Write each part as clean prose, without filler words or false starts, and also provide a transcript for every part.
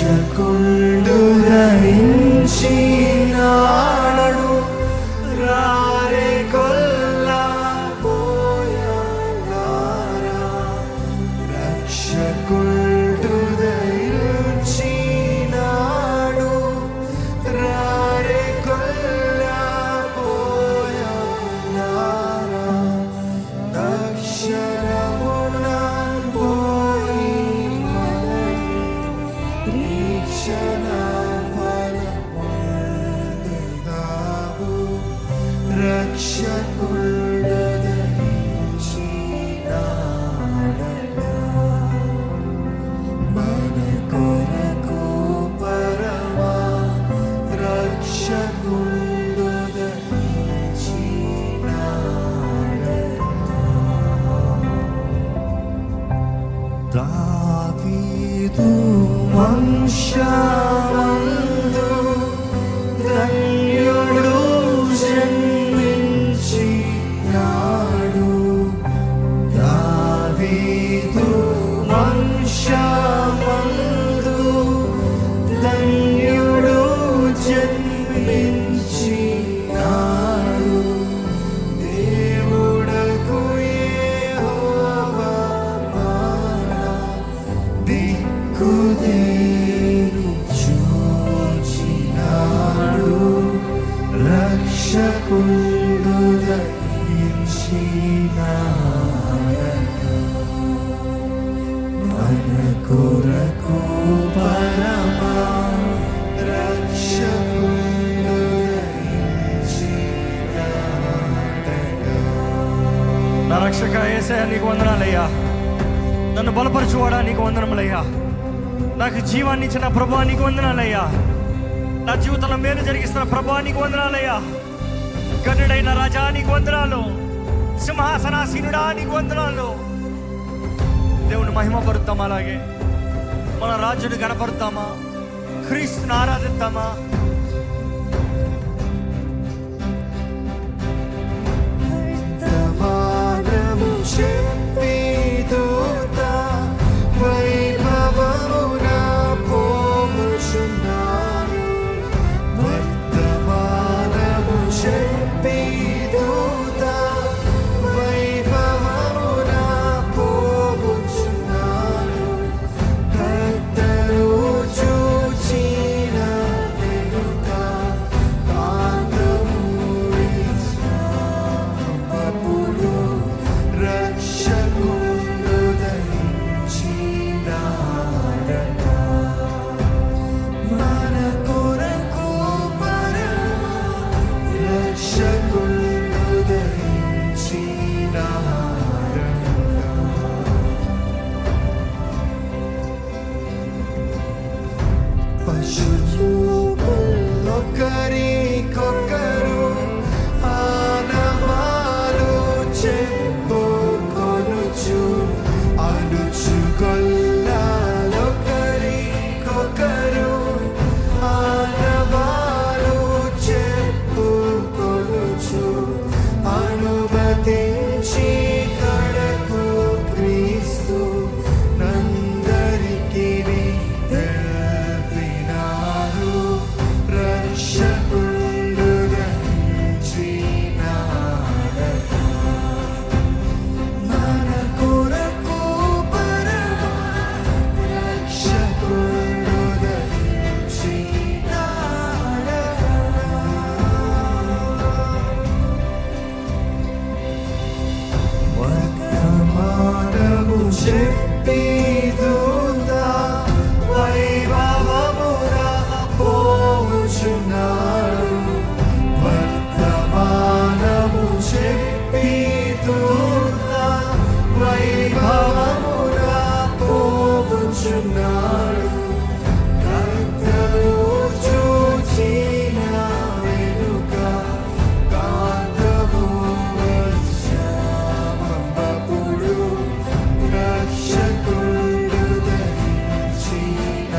రక్షకుండు దయించినాడు రారే కొల్లా పోయారా రక్షకుండు దయించినాడు రారే కొల్లా పోయారా దక్షిణమున పోయి మనని రీక్షణ ఫలముందుదావు రక్షకుడు దయించినాడట మన కొరకు పరమా రక్షకుడు దయించినాడట దావీదు వంశమందు ధన్యుడు జన్మించినాడు దావీదు వంశమందు ధన్యుడు జన్మించినాడు దేవుడకు యెహోవా మన దిక్కుదేరు చూచినాడు రక్షకుండు దయించినాడట మన కొరకు పరమా రక్షకుండు దయించినాడట. నా రక్షక యేసయ్యా నీకు వందనాలయ్యా. నన్ను బలపరచువాడా నీకు వందనములయ్యా. నాకు జీవాన్ని ఇచ్చిన ప్రభువా నీకు వందనాలయ్యా. నా జీవితంలో మేలు జరిగిస్తున్న ప్రభువా నీకు వందనాలయ్యా. గనుడైన రాజా నీకు వందనాలు. సింహాసనాసీనుడా నీకు వందనాలు. దేవుని మహిమ పరుద్దామా, అలాగే మన రాజుని గణపరుద్దామా, క్రీస్తుని ఆరాధిద్దామా. వర్తమానము చెప్పి దూత వైభవమున పోవుచున్నాడు వర్తమానము చెప్పి దూత వైభవమున పోవుచున్నాడు కర్తను చూచిన వెనుక కాంతము అప్పుడు రక్షకుండు దయించినాడట మన కొరకు పరమా రక్షకుండు దయించినాడట పశువులొకరికొకరు ఆనవాలు చెప్పుకొనుచు అనుచుకొల్లాలొకరికొకరు ఆనవాలు చెప్పుకొనుచు అనుమతించి కడకు క్రీస్తు నందరికి తెల్పినారు రక్షకుండు దయించినాడట మన కొరకు పరమా రక్షకుండు దయించినాడట వర్తమానము చెప్పి దూత వైభవమున పోవుచున్నాడు వర్తమానము చెప్పి దూత వైభవమున పోవుచున్నాడు కర్తను చూచిన వెనుక కాంతము వచ్చామప్పుడు రక్షకుండు దయించినాడట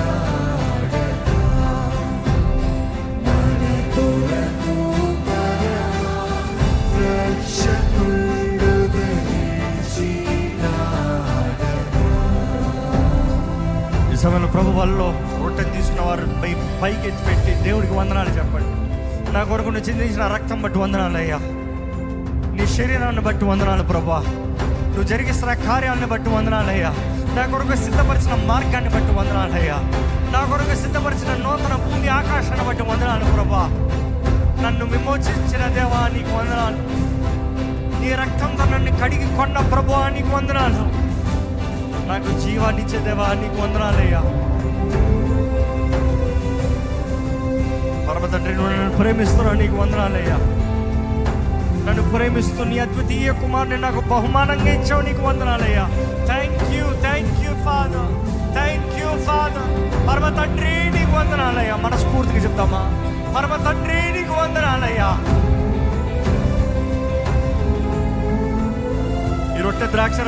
మన కొరకు పరమా రక్షకుండు దయించినాడట సమయంలో ప్రభు వాళ్ళలో రొట్టెని తీసుకున్న వారు పైకి ఎత్తి పెట్టి దేవుడికి వందనాలు చెప్పండి. నా కొరకు నువ్వు చిందించిన రక్తం బట్టి వందనాలు అయ్యా, నీ శరీరాన్ని బట్టి వందనాలు ప్రభా, నువ్వు జరిగిస్తున్న కార్యాలను బట్టి వందనాలయ్యా, నా కొరకు సిద్ధపరిచిన మార్గాన్ని బట్టి వందనాలయ్యా, నా కొరకు సిద్ధపరిచిన నూతన భూమి ఆకాశాన్ని బట్టి వందనాలు ప్రభా. నన్ను విమోచించిన దేవా నీకు వందనాలు, నీ రక్తంతో నన్ను కడిగి కొన్న ప్రభువా నీకు వందనాలు, నాకు జీవాన్ని ఇచ్చే దేవా నీకు వందనాలయ్యా. పరమ తండ్రి నువ్వు నన్ను ప్రేమిస్తున్నావు, నీకు వందనాలయ్యా. నన్ను ప్రేమిస్తూ నీ అద్వితీయ కుమారుని నాకు బహుమానంగా ఇచ్చావు, నీకు వందనాలయ్యా. Thank you father, thank you father. పరమ తండ్రి నీకు వందనాలయ్యా. మనస్ఫూర్తిగా చెప్తామా? పరమ తండ్రి నీకు వందనాలయ్యా. ఈ రొట్టె ద్రాక్ష